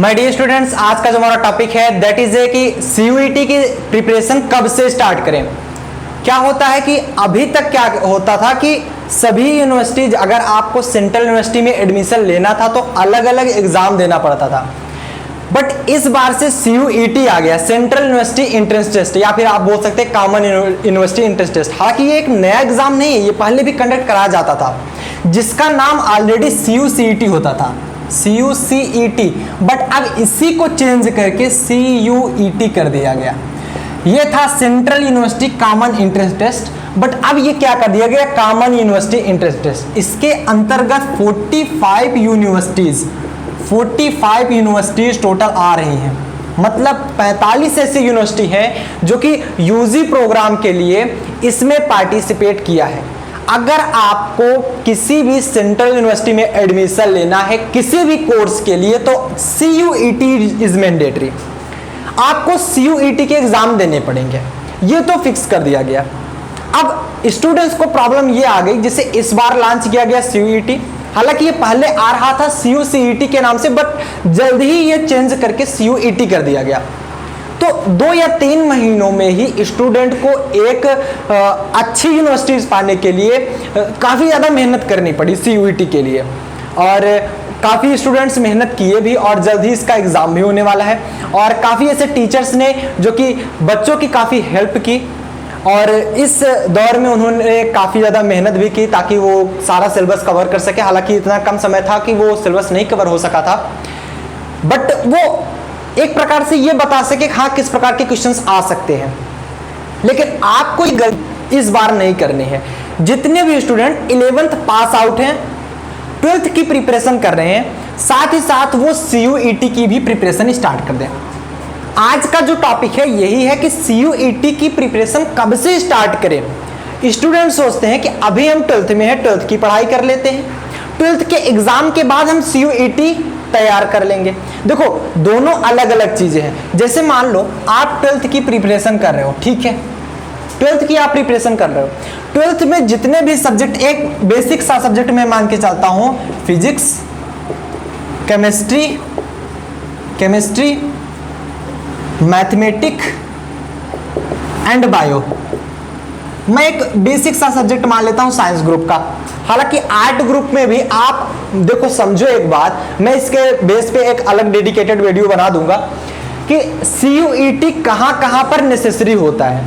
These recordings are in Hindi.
माय डियर स्टूडेंट्स, आज का जो हमारा टॉपिक है दैट इज है कि सीयूईटी की प्रिपरेशन कब से स्टार्ट करें। क्या होता है कि अभी तक क्या होता था कि सभी यूनिवर्सिटीज, अगर आपको सेंट्रल यूनिवर्सिटी में एडमिशन लेना था तो अलग अलग एग्जाम देना पड़ता था। बट इस बार से सीयूईटी आ गया, सेंट्रल यूनिवर्सिटी एंट्रेंस टेस्ट, या फिर आप बोल सकते हैं कॉमन यूनिवर्सिटी एंट्रेंस टेस्ट। हालांकि ये एक नया एग्जाम नहीं है, ये पहले भी कंडक्ट कराया जाता था, जिसका नाम ऑलरेडी सीयूसीईटी होता था, CUCET। बट अब इसी को चेंज करके CUET कर दिया गया। ये था central university common entrance test, but अब ये क्या कर दिया गया, कॉमन यूनिवर्सिटी एंट्रेंस टेस्ट। इसके अंतर्गत 45 यूनिवर्सिटीज टोटल आ रही हैं। मतलब 45 ऐसी यूनिवर्सिटी हैं जो कि यूजी प्रोग्राम के लिए इसमें पार्टिसिपेट किया है। अगर आपको किसी भी सेंट्रल यूनिवर्सिटी में एडमिशन लेना है किसी भी कोर्स के लिए तो CUET इज मैंडेटरी। आपको CUET के एग्जाम देने पड़ेंगे, ये तो फिक्स कर दिया गया। अब स्टूडेंट्स को प्रॉब्लम ये आ गई, जिसे इस बार लॉन्च किया गया CUET। हालांकि ये पहले आ रहा था CUCET के नाम से, बट जल्द ही ये चेंज करके CUET कर दिया गया। तो 2 या 3 महीनों में ही स्टूडेंट को एक अच्छी यूनिवर्सिटीज पाने के लिए काफ़ी ज़्यादा मेहनत करनी पड़ी CUET के लिए, और काफ़ी स्टूडेंट्स मेहनत किए भी, और जल्द ही इसका एग्ज़ाम भी होने वाला है। और काफ़ी ऐसे टीचर्स ने जो कि बच्चों की काफ़ी हेल्प की, और इस दौर में उन्होंने काफ़ी ज़्यादा मेहनत भी की ताकि वो सारा सिलेबस कवर कर सके। हालांकि इतना कम समय था कि वो सिलेबस नहीं कवर हो सका था, बट वो एक प्रकार से ये बता सके हाँ किस प्रकार के क्वेश्चंस आ सकते हैं। लेकिन आपको इस बार नहीं करनी है। जितने भी स्टूडेंट 11th पास आउट हैं, 12th की प्रिपरेशन कर रहे हैं, साथ ही साथ वो CUET की भी प्रिपरेशन स्टार्ट कर दें। आज का जो टॉपिक है यही है कि CUET की प्रिपरेशन कब से स्टार्ट करें। स्टूडेंट सोचते हैं कि अभी हम 12th में हैं, 12th की पढ़ाई कर लेते हैं, 12th के एग्जाम के बाद हम CUET तैयार कर लेंगे। देखो, दोनों अलग अलग चीजें हैं। जैसे मान लो आप 12th की प्रिपरेशन कर रहे हो, ठीक है, 12th की आप प्रिपरेशन कर रहे हो, 12th में जितने भी सब्जेक्ट, एक बेसिक सा सब्जेक्ट में मान के चलता हूं, physics, chemistry, mathematics and bio, मैं एक बेसिक सा सब्जेक्ट मान लेता हूं साइंस ग्रुप का। हालांकि आर्ट ग्रुप में भी आप देखो, समझो एक बात, मैं इसके बेस पे एक अलग डेडिकेटेड वीडियो बना दूंगा कि CUET कहां कहां पर नेसेसरी होता है।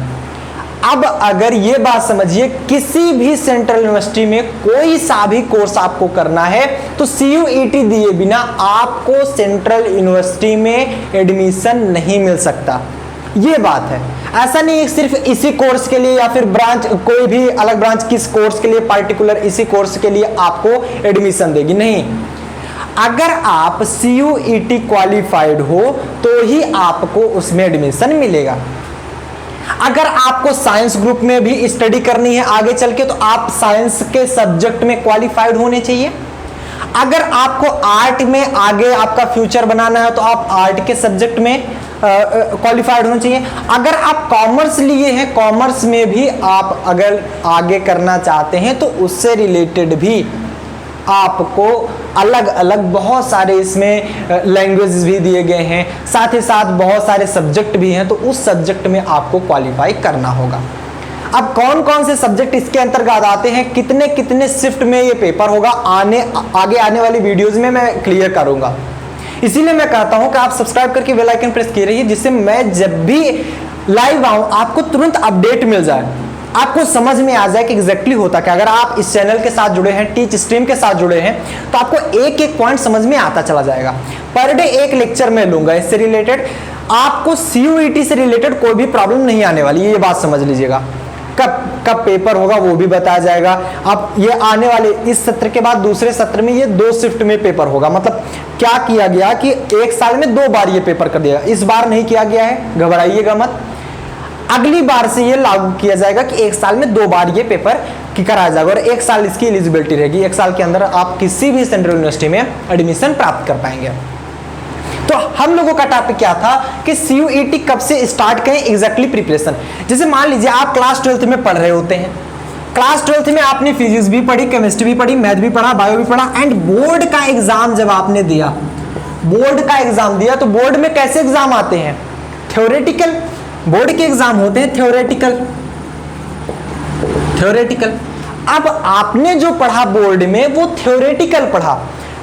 अब अगर ये बात समझिए, किसी भी सेंट्रल यूनिवर्सिटी में कोई सा भी कोर्स आपको करना है तो CUET दिए बिना आपको सेंट्रल यूनिवर्सिटी में एडमिशन नहीं मिल सकता। ये बात है। ऐसा नहीं है सिर्फ इसी कोर्स के लिए या फिर ब्रांच, कोई भी अलग ब्रांच किस कोर्स के लिए पार्टिकुलर इसी कोर्स के लिए आपको एडमिशन देगी, नहीं। अगर आप CUET क्वालिफाइड हो तो ही आपको उसमें एडमिशन मिलेगा। अगर आपको साइंस ग्रुप में भी स्टडी करनी है आगे चल के तो आप साइंस के सब्जेक्ट में क्वालिफाइड होने चाहिए। अगर आपको आर्ट में आगे आपका फ्यूचर बनाना है तो आप आर्ट के सब्जेक्ट में क्वालिफाइड होना चाहिए। अगर आप कॉमर्स लिए हैं, कॉमर्स में भी आप अगर आगे करना चाहते हैं तो उससे रिलेटेड भी आपको अलग अलग बहुत सारे इसमें लैंग्वेजेस भी दिए गए हैं, साथ ही साथ बहुत सारे सब्जेक्ट भी हैं, तो उस सब्जेक्ट में आपको क्वालिफाई करना होगा। अब कौन कौन से सब्जेक्ट इसके अंतर्गत आते हैं, कितने कितने शिफ्ट में ये पेपर होगा, आगे आने वाली वीडियोज में मैं क्लियर करूंगा। इसीलिए मैं कहता हूं कि आप सब्सक्राइब करके बेल आइकन प्रेस किए रहिए, जिससे मैं जब भी लाइव आऊं आपको तुरंत अपडेट मिल जाए, आपको समझ में आ जाए कि एग्जैक्टली होता क्या। अगर आप इस चैनल के साथ जुड़े हैं, टीच स्ट्रीम के साथ जुड़े हैं, तो आपको एक एक पॉइंट समझ में आता चला जाएगा। पर डे एक लेक्चर में लूंगा इससे रिलेटेड, आपको CUET से रिलेटेड कोई भी प्रॉब्लम नहीं आने वाली, ये बात समझ लीजिएगा। कब पेपर होगा वो भी बताया जाएगा। अब ये आने वाले इस सत्र के बाद दूसरे सत्र में ये 2 शिफ्ट में पेपर होगा। मतलब क्या किया गया कि एक साल में 2 बार ये पेपर कर दिया, इस बार नहीं किया गया है, घबराइएगा मत। अगली बार से ये लागू किया जाएगा कि एक साल में 2 बार ये पेपर कराया जाएगा, और 1 साल इसकी एलिजिबिलिटी रहेगी। 1 साल के अंदर आप किसी भी सेंट्रल यूनिवर्सिटी में एडमिशन प्राप्त कर पाएंगे। तो हम लोगों का टॉपिक क्या था कि CUET कब से स्टार्ट करें एग्जैक्टली प्रिपरेशन। जैसे मान लीजिए आप क्लास 12th में पढ़ रहे होते हैं, क्लास 12th में आपने फिजिक्स भी पढ़ी, केमिस्ट्री भी पढ़ी, मैथ भी पढ़ा, बायो भी पढ़ा, एंड बोर्ड का एग्जाम जब आपने दिया बोर्ड का एग्जाम दिया, तो बोर्ड में कैसे एग्जाम आते हैं? थ्योरेटिकल। बोर्ड के एग्जाम होते हैं थ्योरेटिकल। अब आपने जो पढ़ा बोर्ड में वो थ्योरेटिकल पढ़ा।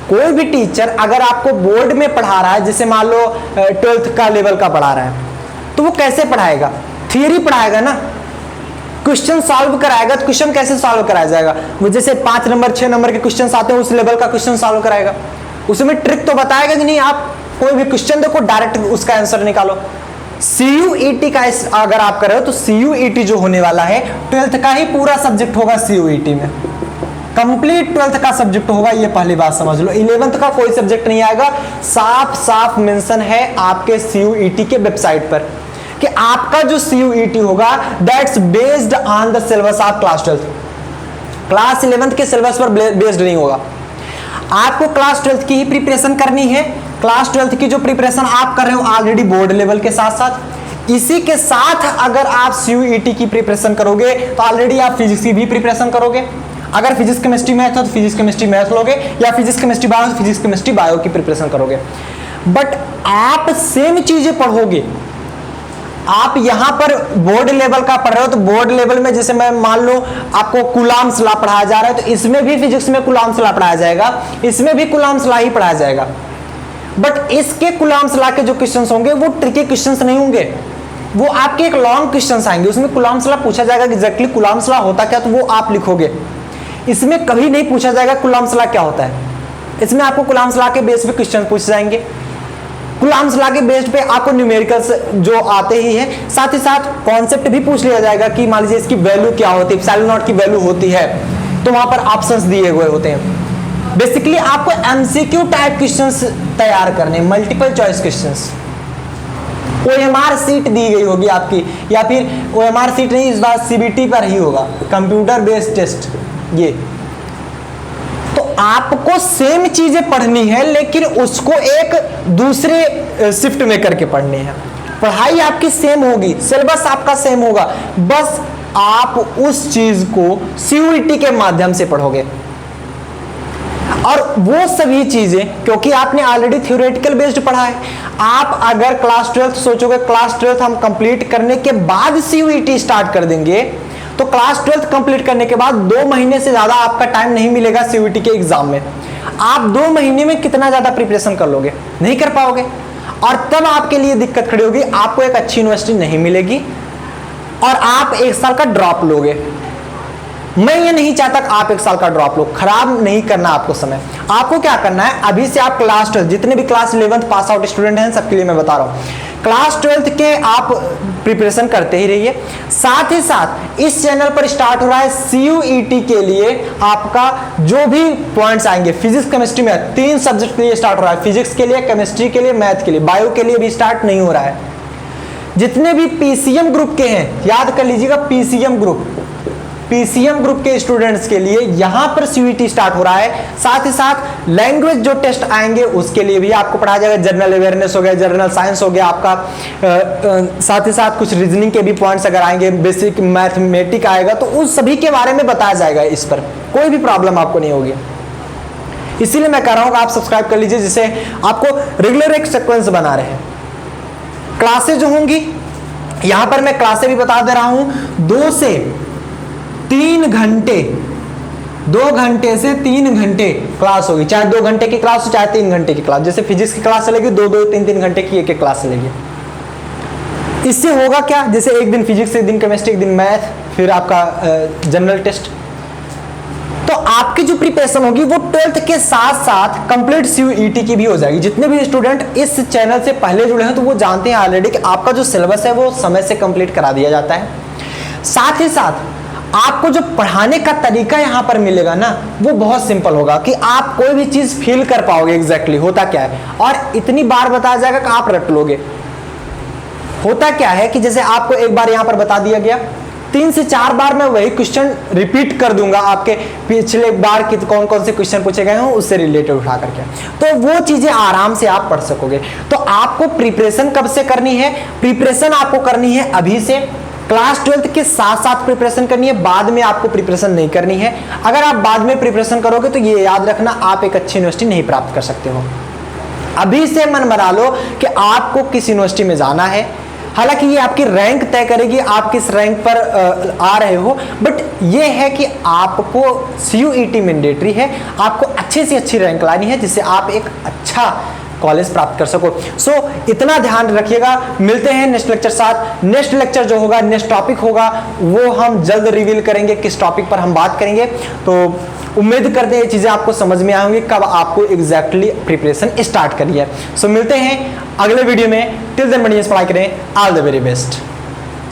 कोई भी टीचर अगर आपको बोर्ड में पढ़ा रहा है, जैसे मान लो 12th का लेवल का पढ़ा रहा है, तो वो कैसे पढ़ाएगा? थियरी पढ़ाएगा ना, क्वेश्चन सॉल्व कराएगा। तो क्वेश्चन कैसे सॉल्व कराया जाएगा? वो जैसे 5 नंबर 6 नंबर के क्वेश्चन आते हैं, उस लेवल का क्वेश्चन सॉल्व कराएगा। उसमें ट्रिक तो बताएगा कि नहीं, आप कोई भी क्वेश्चन देखो डायरेक्ट उसका आंसर निकालो। CUET का अगर आप कर रहे हो तो CUET जो होने वाला है 12th का ही पूरा सब्जेक्ट होगा। CUET में कंप्लीट 12th का सब्जेक्ट होगा, ये पहली बात समझ लो। 11th का कोई सब्जेक्ट नहीं आएगा। साफ साफ मेंशन है आपके CUET के वेबसाइट पर कि आपका जो CUET होगा that's based on the syllabus of class 12th। Class 11th के सिलेबस पर बेस्ड नहीं होगा। आपको क्लास 12th की ही प्रिपरेशन करनी है। क्लास 12th की जो प्रिपरेशन आप कर रहे हो ऑलरेडी बोर्ड लेवल के साथ साथ, इसी के साथ अगर आप CUET की प्रिपरेशन करोगे तो ऑलरेडी आप फिजिक्स की भी प्रिपरेशन करोगे। अगर फिजिक्स केमिस्ट्री मैथ हो तो फिजिक्स केमिस्ट्री मैथ लोगे, या फिजिक्स केमिस्ट्री बायो तो फिजिक्स केमिस्ट्री बायो की प्रिपरेशन करोगे। बट आप सेम चीजें पढ़ोगे। आप यहां पर बोर्ड लेवल का पढ़ रहे हो तो बोर्ड लेवल में जैसे मैं मान लो आपको कूलॉम्स लॉ पढ़ाया जा रहा है, तो इसमें भी फिजिक्स में कूलॉम्स लॉ पढ़ाया जाएगा, इसमें भी कूलॉम्स लॉ ही पढ़ाया जाएगा। बट इसके कूलॉम्स लॉ के जो क्वेश्चंस होंगे वो ट्रिकी क्वेश्चंस नहीं होंगे, वो आपके एक लॉन्ग क्वेश्चंस आएंगे। उसमें कूलॉम्स लॉ पूछा जाएगा कि एग्जैक्टली कूलॉम्स लॉ होता क्या, तो वो आप लिखोगे। इसमें कभी नहीं पूछा जाएगा कूलॉम्स लॉ क्या होता है। इसमें आपको कूलॉम्स लॉ के बेस पे क्वेश्चन पूछे जाएंगे। कूलॉम्स लॉ के बेस पे आपको न्यूमेरिकल्स जो आते ही हैं, साथ ही साथ कॉन्सेप्ट भी पूछ लिया जाएगा कि मान लीजिए इसकी वैल्यू क्या होती है, एप्सिलॉन नॉट की वैल्यू होती है, तो वहां पर ऑप्शंस दिए हुए होते हैं। बेसिकली आपको MCQ टाइप क्वेश्चंस तैयार करने, multiple choice questions. OMR sheet दी गई होगी आपकी, या फिर OMR सीट नहीं, इस बार CBT पर ही होगा, कंप्यूटर बेस्ड टेस्ट। ये तो आपको सेम चीजें पढ़नी है, लेकिन उसको एक दूसरे शिफ्ट में करके पढ़नी है। पढ़ाई आपकी सेम होगी, सिलेबस आपका सेम होगा, बस आप उस चीज को CUET के माध्यम से पढ़ोगे। और वो सभी चीजें क्योंकि आपने ऑलरेडी थ्योरेटिकल बेस्ड पढ़ा है। आप अगर क्लास 12th सोचोगे क्लास 12th हम कंप्लीट करने के बाद CUET स्टार्ट कर देंगे, तो क्लास 12th कंप्लीट करने के बाद 2 महीने से ज्यादा आपका टाइम नहीं मिलेगा CUET के एग्जाम में। आप 2 महीने में कितना ज्यादा प्रिपरेशन कर लोगे? नहीं कर पाओगे, और तब आपके लिए दिक्कत खड़ी होगी। आपको एक अच्छी यूनिवर्सिटी नहीं मिलेगी और आप 1 साल का ड्रॉप लोगे। मैं ये नहीं चाहता कि आप 1 साल का ड्रॉप लो, खराब नहीं करना आपको समय। आपको क्या करना है, अभी से आप क्लास 12 जितने भी class 11th pass out student हैं सबके लिए मैं बता रहा हूँ, क्लास 12th के आप प्रिपरेशन करते ही रहिए। साथ ही साथ इस चैनल पर स्टार्ट हो रहा है CUET के लिए आपका जो भी पॉइंट्स आएंगे, फिजिक्स केमिस्ट्री मैथ 3 सब्जेक्ट के लिए स्टार्ट हो रहा है। फिजिक्स के लिए, केमिस्ट्री के लिए, मैथ के लिए, बायो के लिए भी स्टार्ट नहीं हो रहा है। जितने भी PCM ग्रुप के हैं, याद कर लीजिएगा PCM ग्रुप के स्टूडेंट्स के लिए यहां पर CUET स्टार्ट हो रहा है। साथ ही साथ लैंग्वेज जो टेस्ट आएंगे उसके लिए भी आपको पढ़ाया जाएगा। जनरल अवेयरनेस हो गया, जनरल साइंस हो गया आपका, साथ ही साथ कुछ रीजनिंग के भी पॉइंट्स अगर आएंगे, बेसिक मैथमेटिक आएगा, तो उस सभी के बारे में बताया जाएगा। इस पर कोई भी प्रॉब्लम आपको नहीं होगी। इसीलिए मैं कह रहा हूं कि आप सब्सक्राइब कर लीजिए, जिससे आपको रेगुलर एक सीक्वेंस बना रहे। क्लासेज जो होंगी यहां पर मैं क्लासेज भी बता दे रहा हूं, 2 से 3 घंटे, 2 घंटे से 3 घंटे क्लास होगी। चाहे 2 घंटे की क्लास हो, चाहे 3 घंटे की क्लास। जैसे फिजिक्स की क्लास चलेगी 2-2, 3-3 घंटे की एक क्लास चलेगी। इससे होगा क्या, जैसे एक दिन फिजिक्स, एक दिन केमिस्ट्री, एक दिन मैथ, फिर आपका जनरल टेस्ट। तो आपकी जो प्रिपरेशन होगी वो 12th के साथ साथ कंप्लीट CUET की भी हो जाएगी। जितने भी स्टूडेंट इस चैनल से पहले जुड़े हैं तो वो जानते हैं ऑलरेडी कि आपका जो सिलेबस है वो समय से कंप्लीट करा दिया जाता है। साथ ही साथ आपको जो पढ़ाने का तरीका यहां पर मिलेगा ना, वो बहुत सिंपल होगा कि आप कोई भी चीज फील कर पाओगे एग्जैक्टली होता क्या है, और इतनी बार बताया जाएगा कि आप रट लोगे। होता क्या है कि जैसे आपको एक बार यहां पर बता दिया गया, 3 से 4 बार मैं वही क्वेश्चन रिपीट कर दूंगा, आपके पिछले बार कौन कौन से क्वेश्चन पूछे गए हों उससे रिलेटेड उठा करके, तो वो चीजें आराम से आप पढ़ सकोगे। तो आपको प्रिपरेशन कब से करनी है? प्रिपरेशन आपको करनी है अभी से, क्लास 12th के साथ साथ प्रिपरेशन करनी है, बाद में आपको प्रिपरेशन नहीं करनी है। अगर आप बाद में प्रिपरेशन करोगे तो ये याद रखना, आप एक अच्छी यूनिवर्सिटी नहीं प्राप्त कर सकते हो। अभी से मन बना लो कि आपको किस यूनिवर्सिटी में जाना है। हालांकि ये आपकी रैंक तय करेगी, आप किस रैंक पर आ रहे हो, बट ये है कि आपको CUET मैंडेटरी है, आपको अच्छे से अच्छी रैंक लानी है जिससे आप एक अच्छा कॉलेज प्राप्त कर सको। सो इतना ध्यान रखिएगा। मिलते हैं नेक्स्ट लेक्चर साथ। नेक्स्ट लेक्चर जो होगा, नेक्स्ट टॉपिक होगा, वो हम जल्द रिवील करेंगे किस टॉपिक पर हम बात करेंगे। तो उम्मीद करते हैं ये चीजें आपको समझ में आएंगी, कब आपको एग्जैक्टली प्रिपरेशन स्टार्ट करनी है। सो मिलते हैं अगले वीडियो में। टिल देन बढ़िया पढ़ाई करें। All the very best.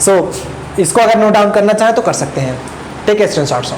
So इसको अगर नोट डाउन करना चाहें तो कर सकते हैं। Take screenshots.